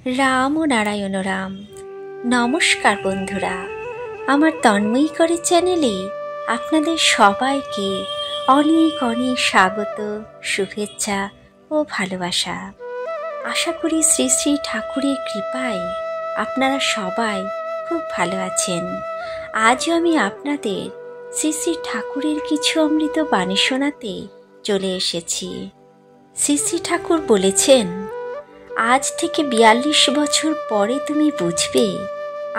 রাম ও নারায়ণ রাম। নমস্কার বন্ধুরা, আমার তন্ময়ী করে চ্যানেলে আপনাদের সবাইকে অনেক অনেক স্বাগত, শুভেচ্ছা ও ভালোবাসা। আশা করি শ্রী শ্রী ঠাকুরের কৃপায় আপনারা সবাই খুব ভালো আছেন। আজও আমি আপনাদের শ্রী শ্রী ঠাকুরের কিছু অমৃত বাণী শোনাতে চলে এসেছি। শ্রী শ্রী ঠাকুর বলেছেন, আজ থেকে ৪২ বছর পরে তুমি বুঝবে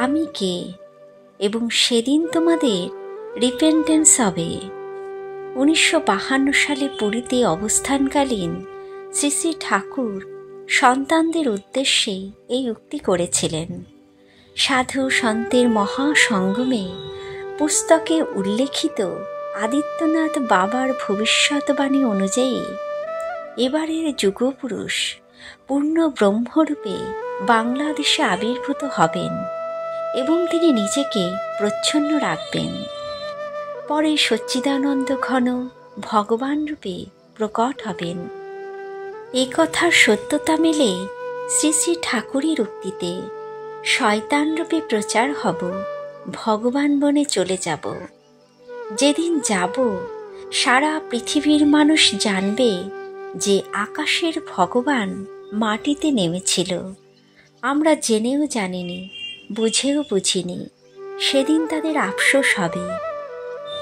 আমি কে, এবং সেদিন তোমাদের রিপেন্টেন্স হবে। ১৯৫২ সালে পুরীতে অবস্থানকালীন শ্রী শ্রী ঠাকুর সন্তানদের উদ্দেশ্যে এই উক্তি করেছিলেন। সাধু সন্তের মহাসঙ্গমে পুস্তকে উল্লেখিত আদিত্যনাথ বাবার ভবিষ্যৎবাণী অনুযায়ী এবারের যুগপুরুষ পূর্ণ ব্রহ্মরূপে বাংলাদেশে আবির্ভূত হবেন এবং তিনি নিজেকে প্রচ্ছন্ন রাখবেন। পরে সচ্চিদানন্দ ঘন ভগবান রূপে প্রকট হবেন। এ কথার সত্যতা মেলে শ্রী শ্রী ঠাকুরের উক্তিতে, শয়তান রূপে প্রচার হব, ভগবান বনে চলে যাব। যেদিন যাব সারা পৃথিবীর মানুষ জানবে যে আকাশের ভগবান মাটিতে নেমেছিল। আমরা জেনেও জানিনি, বুঝেও বুঝিনি, সেদিন তাদের আফসোস হবে।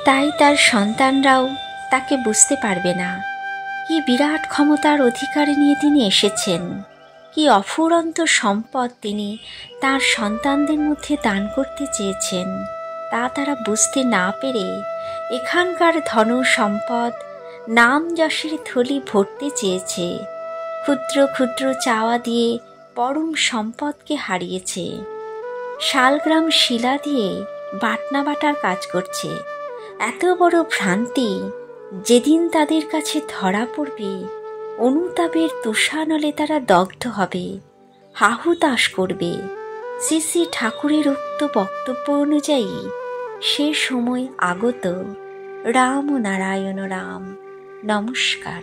তাই তার সন্তানরাও তাকে বুঝতে পারবে না। কি বিরাট ক্ষমতার অধিকার নিয়ে তিনি এসেছেন, কি অফুরন্ত সম্পদ তিনি তার সন্তানদের মধ্যে দান করতে চেয়েছেন, তা তারা বুঝতে না পেরে এখানকার ধন সম্পদ, নাম যশের থলি ভরতে চেয়েছে। ক্ষুদ্র ক্ষুদ্র চাওয়া দিয়ে পরম সম্পদকে হারিয়েছে। শালগ্রাম শিলা দিয়ে বাটনা বাটার কাজ করছে। এত বড় ভ্রান্তি যেদিন তাদের কাছে ধরা পড়বে, অনুতাপের তুষানলে তারা দগ্ধ হবে, হাহুতাশ করবে। শ্রী শ্রী ঠাকুরের উক্ত বক্তব্য অনুযায়ী সে সময় আগত। রাম ও নারায়ণ রাম। নমস্কার।